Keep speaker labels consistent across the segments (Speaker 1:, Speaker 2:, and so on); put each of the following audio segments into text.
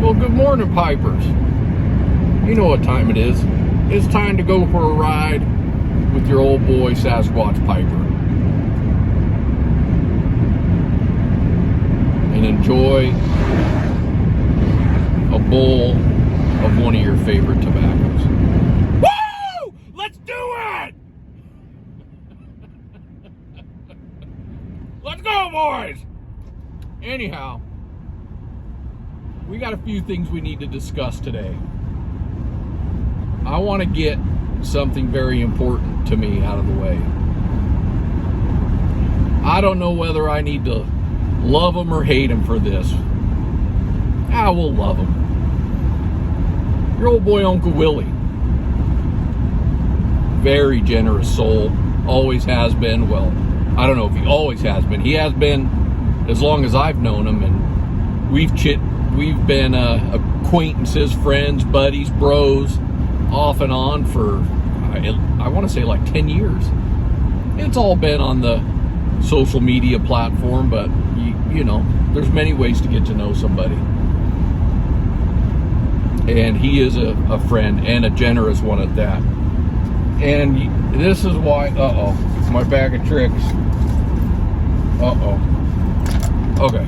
Speaker 1: Well, good morning, Pipers. You know what time it is. It's time to go for a ride with your old boy Sasquatch Piper. And enjoy a bowl of one of your favorite tobaccos. Woo! Let's do it! Let's go, boys! Anyhow, we got a few things we need to discuss today. I want to get something very important to me out of the way. I don't know whether I need to love him or hate him for this. I will love him. Your old boy Uncle Willie. Very generous soul. Always has been. Well, I don't know if he always has been. He has been as long as I've known him, and we've been acquaintances, friends, buddies, bros, off and on for, I want to say like 10 years. It's all been on the social media platform, but you know, there's many ways to get to know somebody. And he is a friend, and a generous one at that. And this is why, my bag of tricks. Okay.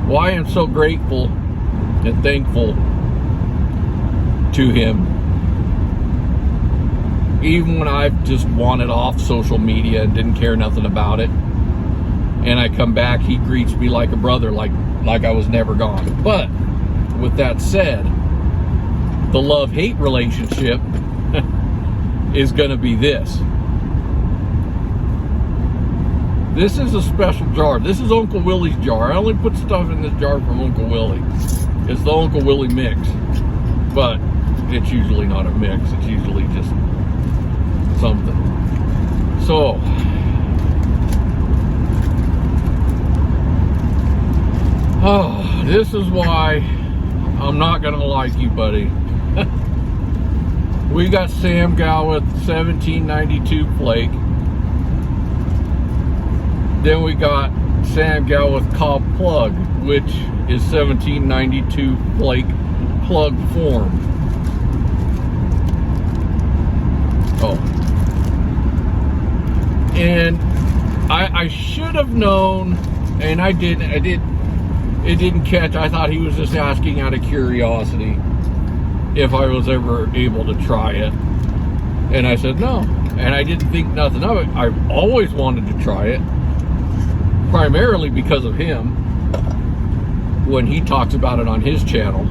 Speaker 1: Well, I am so grateful and thankful to him. Even when I've just wanted off social media and didn't care nothing about it, and I come back, he greets me like a brother, like I was never gone. But with that said, the love-hate relationship is going to be this. This is a special jar. This is Uncle Willie's jar. I only put stuff in this jar from Uncle Willie. It's the Uncle Willie mix. But it's usually not a mix. It's usually just something. So, this is why I'm not going to like you, buddy. We got Sam Gawith 1792 flake. Then we got Sam Gawith Cobb plug, which is 1792 flake plug form. And I should have known, and I didn't. It didn't catch. I thought he was just asking out of curiosity if I was ever able to try it. And I said no. And I didn't think nothing of it. I've always wanted to try it. Primarily because of him, when he talks about it on his channel.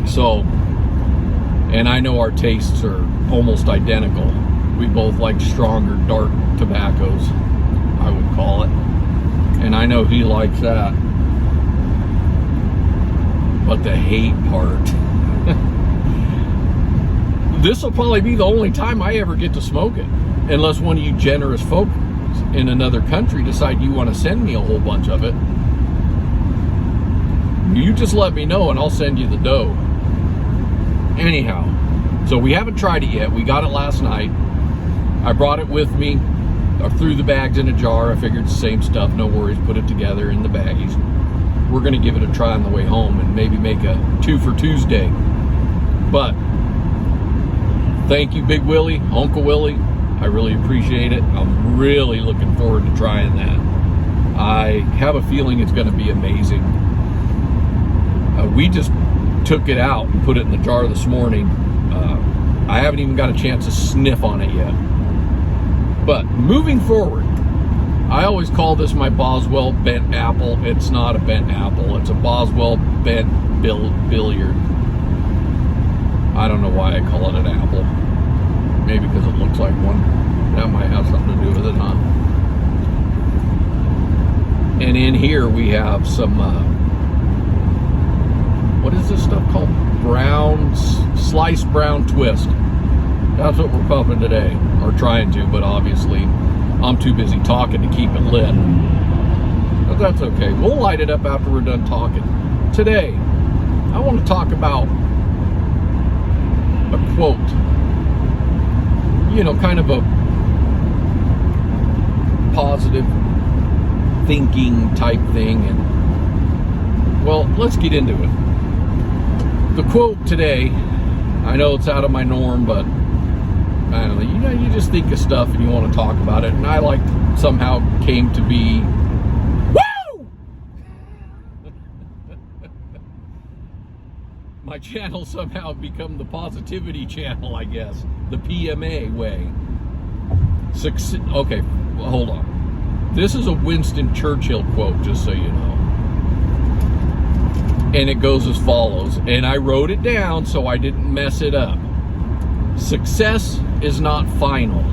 Speaker 1: So, and I know our tastes are almost identical. We both like stronger, dark tobaccos, I would call it. And I know he likes that. But the hate part. This will probably be the only time I ever get to smoke it. Unless one of you generous folk in another country decide you want to send me a whole bunch of it. You just let me know and I'll send you the dough. Anyhow, so we haven't tried it yet. We got it last night. I brought it with me. I threw the bags in a jar. I figured the same stuff, no worries, put it together in the baggies. We're going to give it a try on the way home and maybe make a 2 for Tuesday. But thank you, Big Willie, Uncle Willie. I really appreciate it. I'm really looking forward to trying that. I have a feeling it's going to be amazing. We just took it out and put it in the jar this morning. I haven't even got a chance to sniff on it yet. But moving forward, I always call this my Boswell bent apple. It's not a bent apple. It's a Boswell bent billiard. I don't know why I call it an apple. Maybe because it looks like one. That might have something to do with it, huh? And in here we have some, what is this stuff called? Sliced brown twist. That's what we're pumping today, or trying to, but obviously I'm too busy talking to keep it lit. But that's okay. We'll light it up after we're done talking. Today, I want to talk about a quote. You know, kind of a positive thinking type thing, and Well, let's get into it. The quote today, I know it's out of my norm, but I don't know, you just think of stuff and you want to talk about it, and I somehow came to be, woo! My channel somehow become the positivity channel, I guess, the PMA way. Okay, well, hold on. This is a Winston Churchill quote, just so you know. And it goes as follows, and I wrote it down so I didn't mess it up. Success is not final.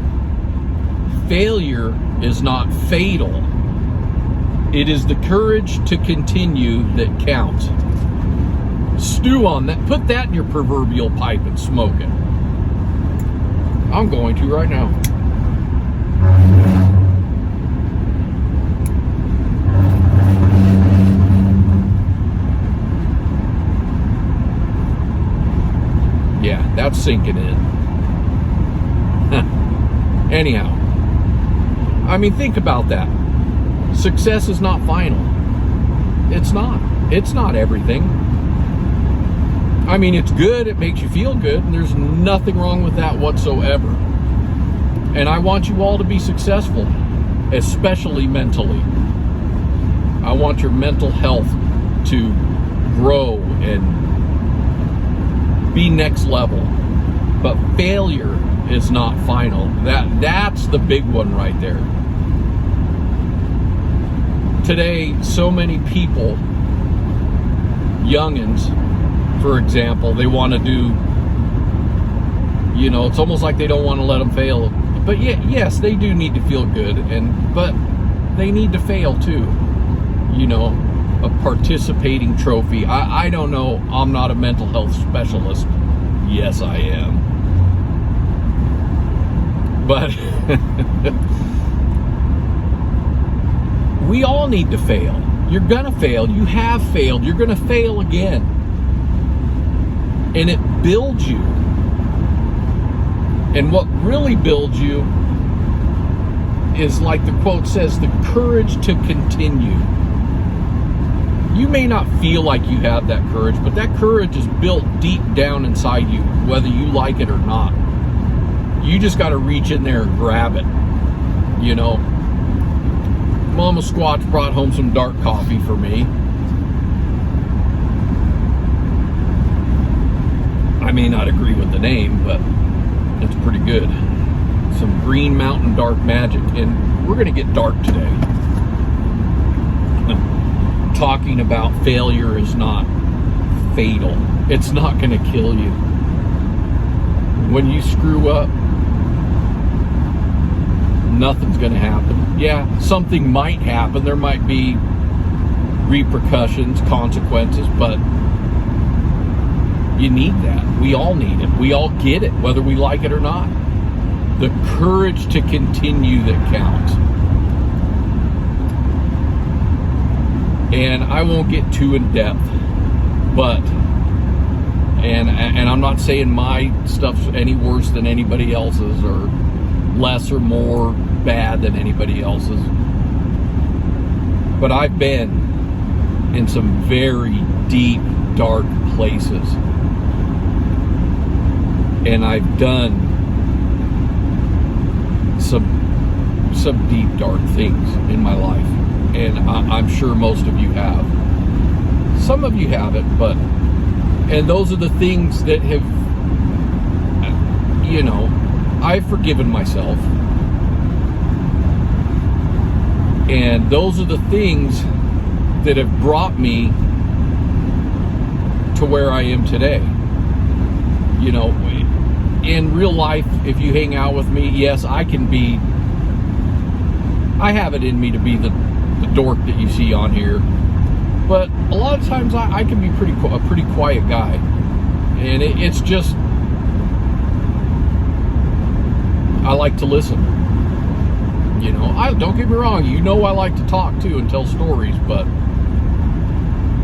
Speaker 1: Failure is not fatal. It is the courage to continue that counts. Stew on that. Put that in your proverbial pipe and smoke it. I'm going to right now. Yeah, that's sinking in. Anyhow, I mean, think about that. Success is not final. It's not. It's not everything. I mean, it's good. It makes you feel good, and there's nothing wrong with that whatsoever. And I want you all to be successful, especially mentally. I want your mental health to grow and be next level. But failure is not final. That's the big one right there. Today, so many people, youngins, for example, they want to do, it's almost like they don't want to let them fail. But yes, they do need to feel good, but they need to fail too. A participating trophy. I don't know. I'm not a mental health specialist. Yes, I am. But we all need to fail. You're gonna fail. You have failed. You're gonna fail again. And it builds you. And what really builds you is, like the quote says, the courage to continue. You may not feel like you have that courage, but that courage is built deep down inside you, whether you like it or not. You just got to reach in there and grab it. Mama Squatch brought home some dark coffee for me. I may not agree with the name, but it's pretty good. Some Green Mountain Dark Magic, and we're going to get dark today. Talking about failure is not fatal. It's not going to kill you. When you screw up, nothing's going to happen. Yeah, something might happen. There might be repercussions, consequences, but you need that. We all need it. We all get it, whether we like it or not. The courage to continue that counts. And I won't get too in depth, but and I'm not saying my stuff's any worse than anybody else's or less or more bad than anybody else's. But I've been in some very deep, dark places. And I've done some deep, dark things in my life. And I'm sure most of you have. Some of you haven't, and those are the things that have, I've forgiven myself. And those are the things that have brought me to where I am today. In real life, if you hang out with me, yes, I have it in me to be the dork that you see on here, but a lot of times I can be a pretty quiet guy, and it's just I like to listen. I don't get me wrong, I like to talk too and tell stories, but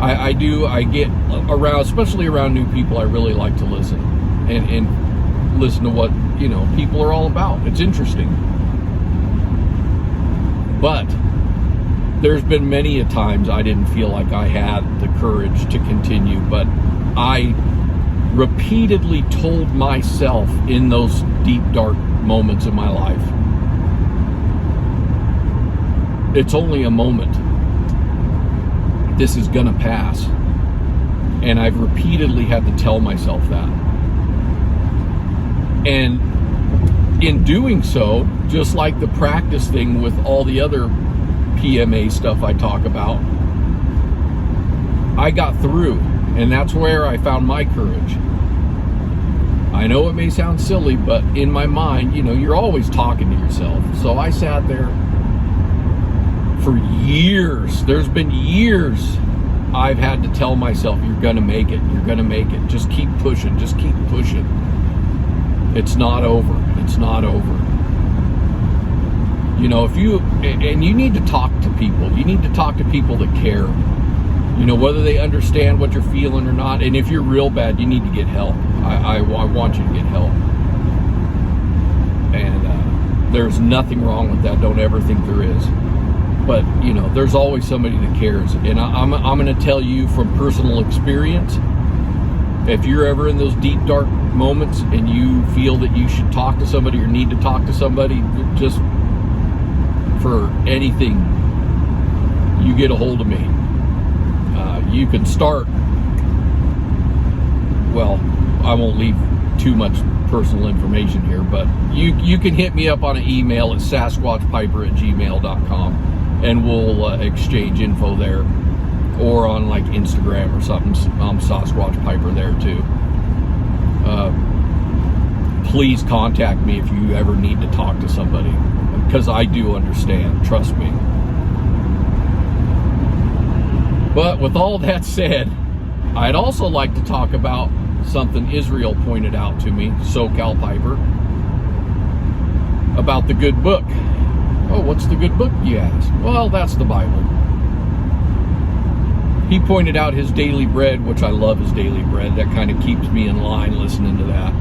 Speaker 1: I get around, especially around new people, I really like to listen and listen to what people are all about. It's interesting. But there's been many a times I didn't feel like I had the courage to continue, but I repeatedly told myself in those deep, dark moments in my life, it's only a moment. This is gonna pass. And I've repeatedly had to tell myself that. And in doing so, just like the practice thing with all the other PMA stuff I talk about, I got through, and that's where I found my courage. I know it may sound silly, but in my mind, you're always talking to yourself. So I sat there for years. There's been years I've had to tell myself, you're gonna make it, you're gonna make it. Just keep pushing, just keep pushing. It's not over, it's not over. And you need to talk to people. You need to talk to people that care. Whether they understand what you're feeling or not. And if you're real bad, you need to get help. I want you to get help. And there's nothing wrong with that. Don't ever think there is. But, there's always somebody that cares. And I'm going to tell you from personal experience, if you're ever in those deep, dark moments and you feel that you should talk to somebody or need to talk to somebody, just for anything, you get a hold of me. You can start, well, I won't leave too much personal information here, but you can hit me up on an email at sasquatchpiper@gmail.com, and we'll exchange info there, or on like Instagram or something. I'm Sasquatch Piper there too. Please contact me if you ever need to talk to somebody, because I do understand, trust me. But with all that said, I'd also like to talk about something Israel pointed out to me, SoCal Piper, about the good book. Oh, what's the good book, you ask? Well, that's the Bible. He pointed out his Daily Bread, which I love his Daily Bread. That kind of keeps me in line listening to that.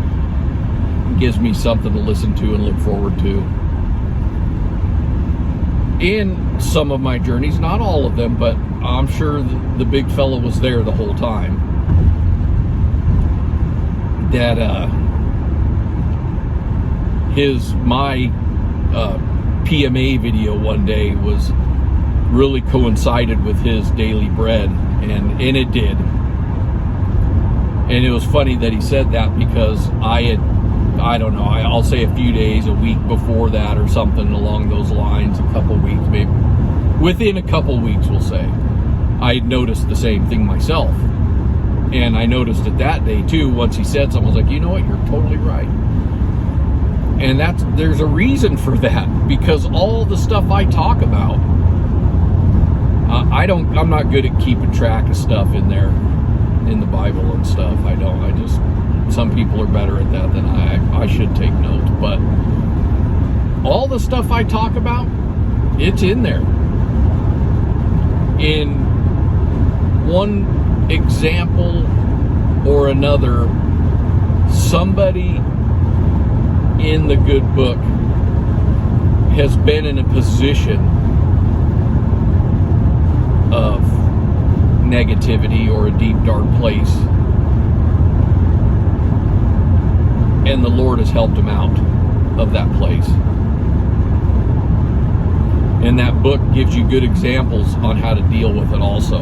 Speaker 1: It gives me something to listen to and look forward to. In some of my journeys, not all of them, but I'm sure the big fella was there the whole time. That my PMA video one day was really coincided with his Daily Bread, and it did. And it was funny that he said that, because I'll say a few days, a week before that or something along those lines, a couple weeks, maybe within a couple weeks, we'll say, I had noticed the same thing myself. And I noticed it that day too. Once he said something, I was like, you know what, you're totally right. And there's a reason for that, because all the stuff I talk about, I'm not good at keeping track of stuff in there, in the Bible and stuff. Some people are better at that than I should take notes. But all the stuff I talk about, it's in there. In one example or another, somebody in the good book has been in a position of negativity or a deep, dark place, and the Lord has helped him out of that place. And that book gives you good examples on how to deal with it also.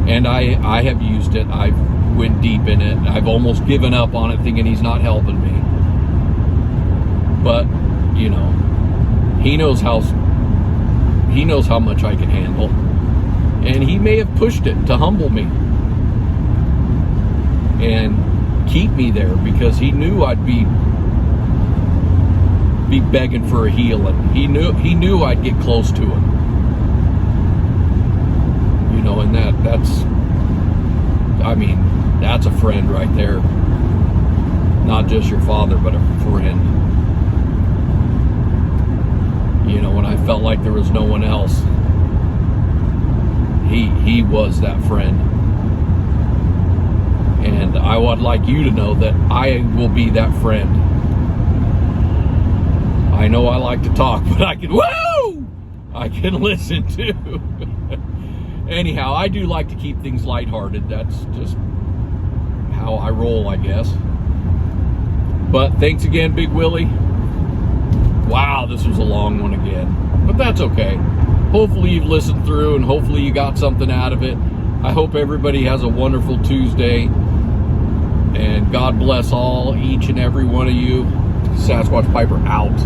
Speaker 1: And I have used it. I've went deep in it. I've almost given up on it, thinking he's not helping me. But, he knows how much I can handle. And he may have pushed it to humble me and keep me there, because he knew I'd be begging for a healing. He knew I'd get close to him. And that's a friend right there. Not just your father, but a friend. When I felt like there was no one else, he was that friend. And I would like you to know that I will be that friend. I know I like to talk, but I I can listen to. Anyhow, I do like to keep things lighthearted. That's just how I roll, I guess. But thanks again, Big Willie. Wow, this was a long one again. But that's okay. Hopefully you've listened through and hopefully you got something out of it. I hope everybody has a wonderful Tuesday. And God bless each and every one of you. Sasquatch Piper out.